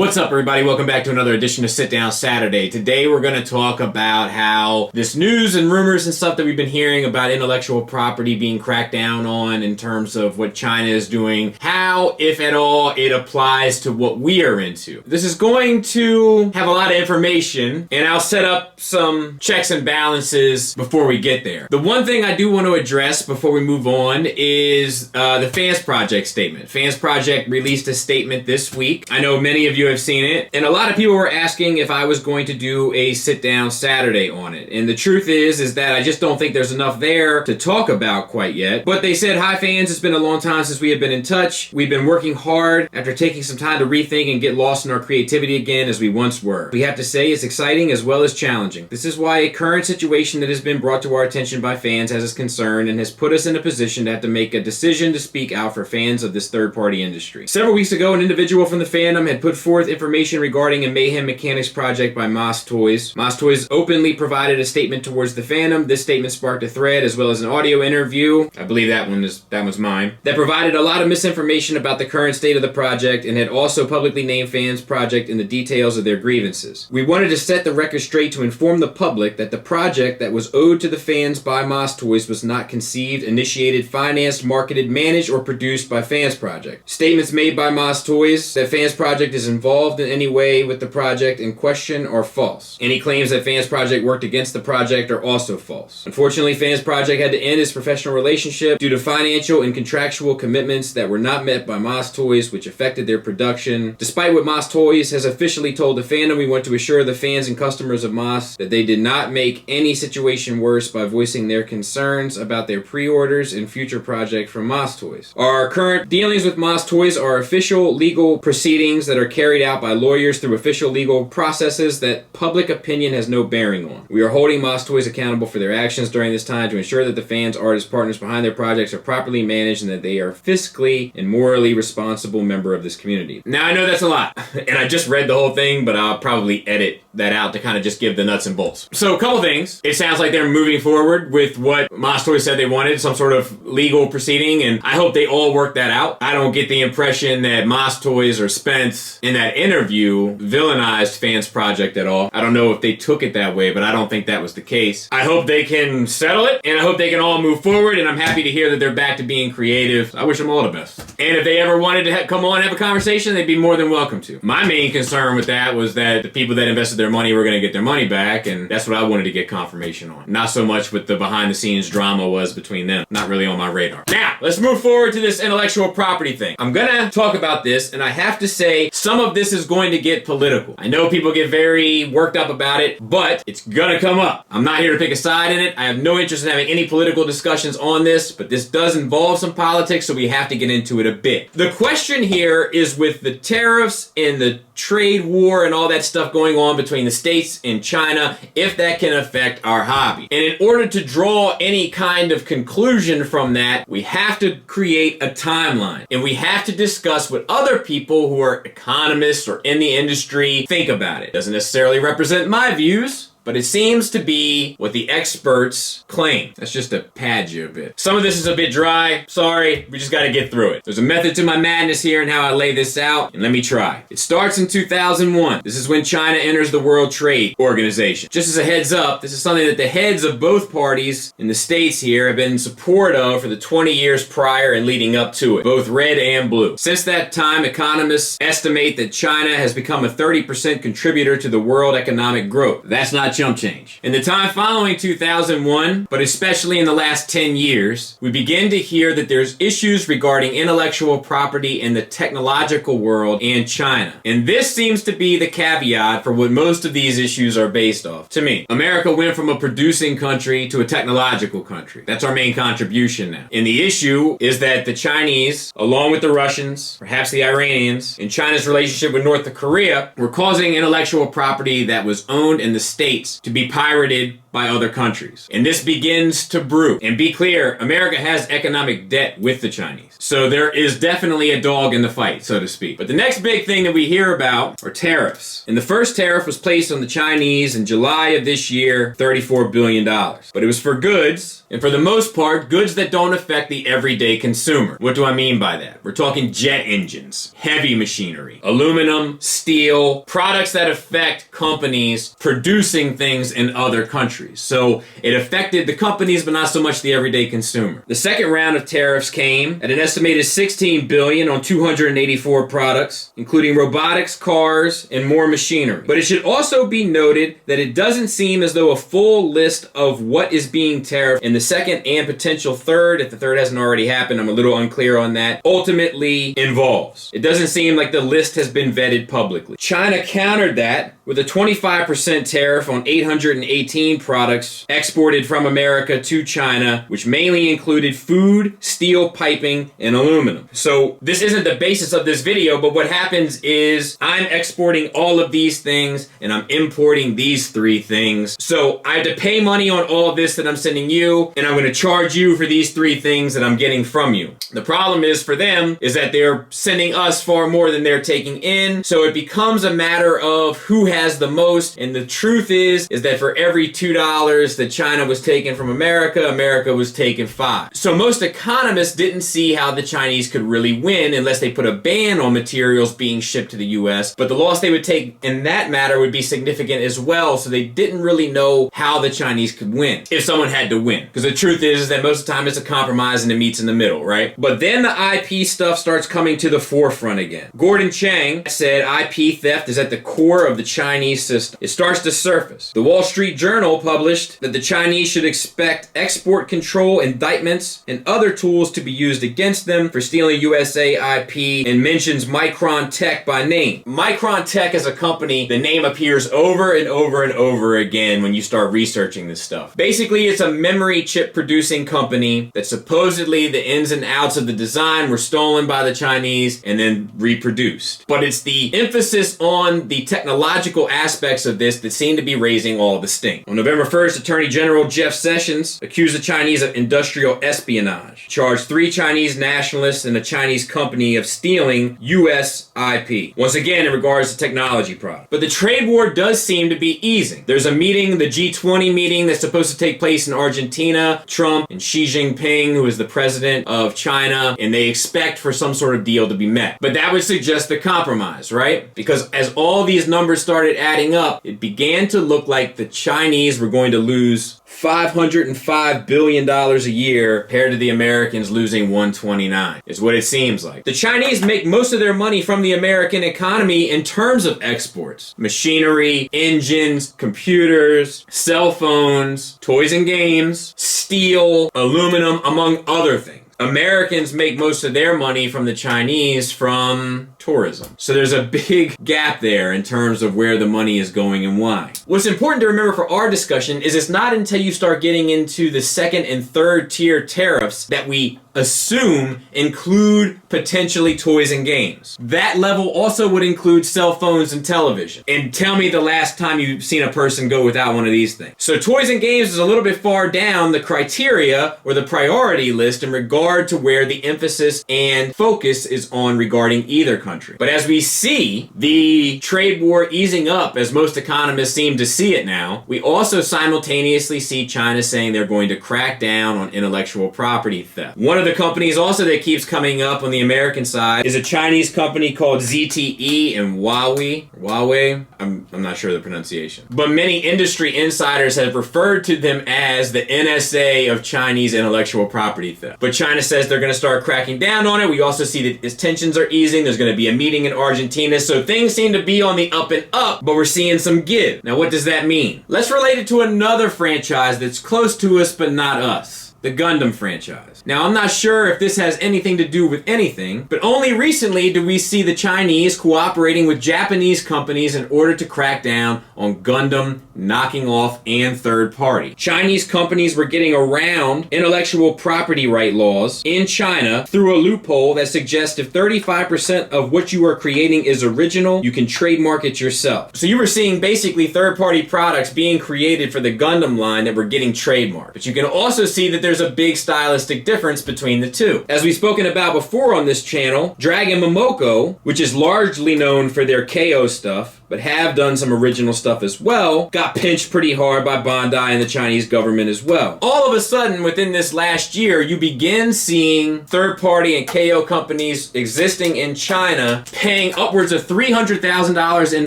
What's up, everybody? Welcome back to another edition of Sit Down Saturday. Today we're going to talk about how this news and rumors and stuff that we've been hearing about intellectual property being cracked down on in terms of what China is doing, how, if at all, it applies to what we are into. This is going to have a lot of information, and I'll set up some checks and balances before we get there. The one thing I do want to address before we move on is the Fans Project statement. Fans Project released a statement this week. I know many of you have seen it, and a lot of people were asking if I was going to do a sit down Saturday on it. And the truth is that I just don't think there's enough there to talk about quite yet. But they said, "Hi fans, it's been a long time since we have been in touch. We've been working hard after taking some time to rethink and get lost in our creativity again as we once were. We have to say it's exciting as well as challenging. This is why a current situation that has been brought to our attention by fans has us concerned and has put us in a position to have to make a decision to speak out for fans of this third-party industry." Several weeks ago, an individual from the fandom had put forth information regarding a Mayhem Mechanics project by Moss Toys. Moss Toys openly provided a statement towards the fandom. This statement sparked a thread as well as an audio interview. I believe that was mine. That provided a lot of misinformation about the current state of the project and had also publicly named Fans Project in the details of their grievances. We wanted to set the record straight to inform the public that the project that was owed to the fans by Moss Toys was not conceived, initiated, financed, marketed, managed, or produced by Fans Project. Statements made by Moss Toys that Fans Project is involved in any way with the project in question are false. Any claims that Fans Project worked against the project are also false. Unfortunately, Fans Project had to end its professional relationship due to financial and contractual commitments that were not met by Moss Toys, which affected their production. Despite what Moss Toys has officially told the fandom, we want to assure the fans and customers of Moss that they did not make any situation worse by voicing their concerns about their pre-orders and future project from Moss Toys. Our current dealings with Moss Toys are official legal proceedings that are carried out by lawyers through official legal processes that public opinion has no bearing on. We are holding Moss Toys accountable for their actions during this time to ensure that the fans, artists, partners behind their projects are properly managed and that they are fiscally and morally responsible member of this community. Now, I know that's a lot, and I just read the whole thing, but I'll probably edit that out to kind of just give the nuts and bolts. So a couple things. It sounds like they're moving forward with what Moss Toys said they wanted, some sort of legal proceeding, and I hope they all work that out. I don't get the impression that Moss Toys or Spence in that interview villainized Fans Project at all. I don't know if they took it that way, but I don't think that was the case. I hope they can settle it, and I hope they can all move forward, and I'm happy to hear that they're back to being creative. I wish them all the best. And if they ever wanted to come on and have a conversation, they'd be more than welcome to. My main concern with that was that the people that invested their money were going to get their money back, and that's what I wanted to get confirmation on. Not so much what the behind-the-scenes drama was between them. Not really on my radar. Now, let's move forward to this intellectual property thing. I'm gonna talk about this, and I have to say, some of this is going to get political. I know people get very worked up about it, but it's gonna come up. I'm not here to pick a side in it. I have no interest in having any political discussions on this, but this does involve some politics, so we have to get into it a bit. The question here is with the tariffs and the trade war and all that stuff going on between the States and China, if that can affect our hobby. And in order to draw any kind of conclusion from that, we have to create a timeline. And we have to discuss what other people who are economists or in the industry think about it. Doesn't necessarily represent my views, but it seems to be what the experts claim. That's just to pad you a bit. Some of this is a bit dry. Sorry, we just gotta get through it. There's a method to my madness here and how I lay this out, and let me try. It starts in 2001. This is when China enters the World Trade Organization. Just as a heads up, this is something that the heads of both parties in the States here have been in support of for the 20 years prior and leading up to it, both red and blue. Since that time, economists estimate that China has become a 30% contributor to the world economic growth. That's not chump change. In the time following 2001, but especially in the last 10 years, we begin to hear that there's issues regarding intellectual property in the technological world and China. And this seems to be the caveat for what most of these issues are based off. To me, America went from a producing country to a technological country. That's our main contribution now. And the issue is that the Chinese, along with the Russians, perhaps the Iranians, in China's relationship with North Korea, were causing intellectual property that was owned in the States to be pirated by other countries. And this begins to brew. And be clear, America has economic debt with the Chinese. So there is definitely a dog in the fight, so to speak. But the next big thing that we hear about are tariffs. And the first tariff was placed on the Chinese in July of this year, $34 billion. But it was for goods, and for the most part, goods that don't affect the everyday consumer. What do I mean by that? We're talking jet engines, heavy machinery, aluminum, steel, products that affect companies producing things in other countries. So it affected the companies, but not so much the everyday consumer. The second round of tariffs came at an estimated $16 billion on 284 products, including robotics, cars, and more machinery. But it should also be noted that it doesn't seem as though a full list of what is being tariffed in the second and potential third, if the third hasn't already happened, I'm a little unclear on that, ultimately involves. It doesn't seem like the list has been vetted publicly. China countered that with a 25% tariff on 818 products exported from America to China, which mainly included food, steel piping, and aluminum. So this isn't the basis of this video, but what happens is I'm exporting all of these things and I'm importing these three things. So I have to pay money on all of this that I'm sending you, and I'm going to charge you for these three things that I'm getting from you. The problem is for them is that they're sending us far more than they're taking in, so it becomes a matter of who has the most, and the truth is that for every $2 that China was taking from America, America was taking 5. So most economists didn't see how the Chinese could really win unless they put a ban on materials being shipped to the US, but the loss they would take in that matter would be significant as well, so they didn't really know how the Chinese could win, if someone had to win. Because the truth is that most of the time it's a compromise and it meets in the middle, right? But then the IP stuff starts coming to the forefront again. Gordon Chang said IP theft is at the core of the Chinese system. It starts to surface. The Wall Street Journal published that the Chinese should expect export control indictments and other tools to be used against them for stealing USA IP, and mentions Micron Tech by name. Micron Tech is a company, the name appears over and over and over again when you start researching this stuff. Basically, it's a memory chip producing company that supposedly the ins and outs of the design were stolen by the Chinese and then reproduced. But it's the emphasis on the technological aspects of this that seem to be raising all the stink. On November 1st, Attorney General Jeff Sessions accused the Chinese of industrial espionage, charged 3 Chinese nationalists and a Chinese company of stealing U.S. IP. Once again, in regards to technology products. But the trade war does seem to be easing. There's a meeting, the G20 meeting, that's supposed to take place in Argentina. Trump and Xi Jinping, who is the president of China, and they expect for some sort of deal to be met. But that would suggest a compromise, right? Because as all these numbers started adding up, it began to look like the Chinese were going to lose $505 billion a year compared to the Americans losing $129, is what it seems like. The Chinese make most of their money from the American economy in terms of exports. Machinery, engines, computers, cell phones, toys and games, steel, aluminum, among other things. Americans make most of their money from the Chinese from tourism. So there's a big gap there in terms of where the money is going and why. What's important to remember for our discussion is it's not until you start getting into the second and third tier tariffs that we assume include potentially toys and games. That level also would include cell phones and television. And tell me the last time you've seen a person go without one of these things. So toys and games is a little bit far down the criteria or the priority list in regard to where the emphasis and focus is on regarding either country. But as we see the trade war easing up, as most economists seem to see it now, we also simultaneously see China saying they're going to crack down on intellectual property theft. One of the companies also that keeps coming up on the American side is a Chinese company called ZTE and Huawei. I'm not sure of the pronunciation. But many industry insiders have referred to them as the NSA of Chinese intellectual property theft. But China says they're going to start cracking down on it. We also see that its tensions are easing. There's going to be a meeting in Argentina. So things seem to be on the up and up, but we're seeing some give. Now, what does that mean? Let's relate it to another franchise that's close to us, but not us. the Gundam franchise. Now, I'm not sure if this has anything to do with anything, but only recently do we see the Chinese cooperating with Japanese companies in order to crack down on Gundam knocking off and third party. Chinese companies were getting around intellectual property right laws in China through a loophole that suggests if 35% of what you are creating is original, you can trademark it yourself. So you were seeing basically third party products being created for the Gundam line that were getting trademarked. But you can also see that there's a big stylistic difference between the two. As we've spoken about before on this channel, Dragon Momoko, which is largely known for their KO stuff, but have done some original stuff as well, got pinched pretty hard by Bandai and the Chinese government as well. All of a sudden, within this last year, you begin seeing third-party and KO companies existing in China paying upwards of $300,000 in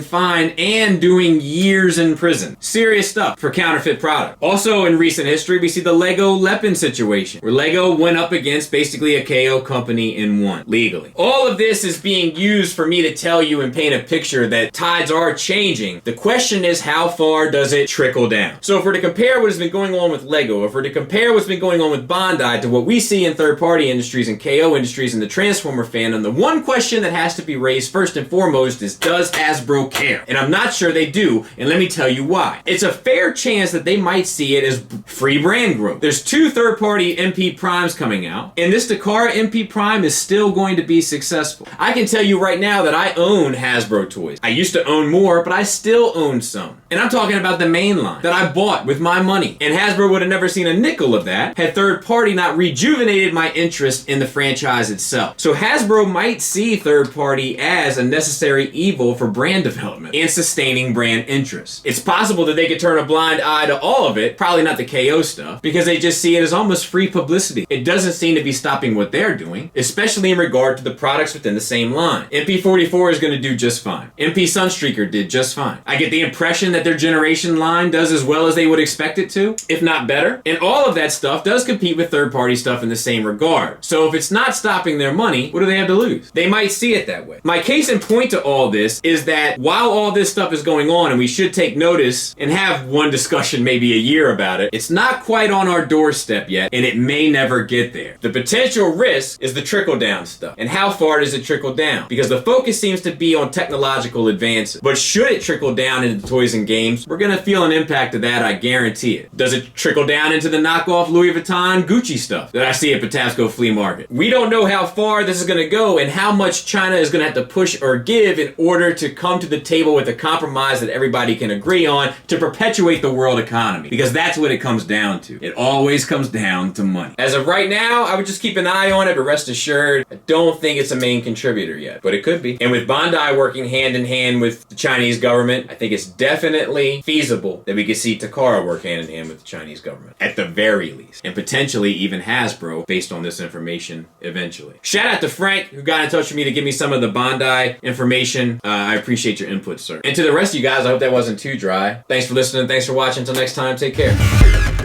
fine and doing years in prison. Serious stuff for counterfeit product. Also, in recent history, we see the Lego Lepin situation, where Lego went up against basically a KO company and won legally. All of this is being used for me to tell you and paint a picture that tides are changing. The question is, how far does it trickle down? So if we're to compare what has been going on with Lego, if we're to compare what's been going on with Bandai to what we see in third-party industries and KO industries and the Transformer fandom, the one question that has to be raised first and foremost is, does Hasbro care? And I'm not sure they do, and let me tell you why. It's a fair chance that they might see it as free brand growth. There's 2 third-party MP Primes coming out, and this Takara MP Prime is still going to be successful. I can tell you right now that I own Hasbro toys. I used to own more, but I still own some. And I'm talking about the main line that I bought with my money. And Hasbro would have never seen a nickel of that had third party not rejuvenated my interest in the franchise itself. So Hasbro might see third party as a necessary evil for brand development and sustaining brand interest. It's possible that they could turn a blind eye to all of it, probably not the KO stuff, because they just see it as almost free publicity. It doesn't seem to be stopping what they're doing, especially in regard to the products within the same line. MP44 is going to do just fine. MP Sunstreaker did just fine. I get the impression that their generation line does as well as they would expect it to, if not better. And all of that stuff does compete with third-party stuff in the same regard. So if it's not stopping their money, what do they have to lose? They might see it that way. My case in point to all this is that while all this stuff is going on and we should take notice and have one discussion maybe a year about it, it's not quite on our doorstep yet, and it may never get there. The potential risk is the trickle-down stuff. And how far does it trickle down? Because the focus seems to be on technological advances. But should it trickle down into toys and games, we're gonna feel an impact of that, I guarantee it. Does it trickle down into the knockoff Louis Vuitton Gucci stuff that I see at Patapsco Flea Market? We don't know how far this is gonna go and how much China is gonna have to push or give in order to come to the table with a compromise that everybody can agree on to perpetuate the world economy. Because that's what it comes down to. It always comes down to money. As of right now, I would just keep an eye on it, but rest assured, I don't think it's a main contributor yet, but it could be. And with Bandai working hand in hand with the Chinese government, I think it's definitely feasible that we could see Takara work hand in hand with the Chinese government, at the very least, and potentially even Hasbro based on this information eventually. Shout out to Frank, who got in touch with me to give me some of the Bandai information. I appreciate your input, sir. And to the rest of you guys, I hope that wasn't too dry. Thanks for listening. Thanks for watching. Until next time, take care.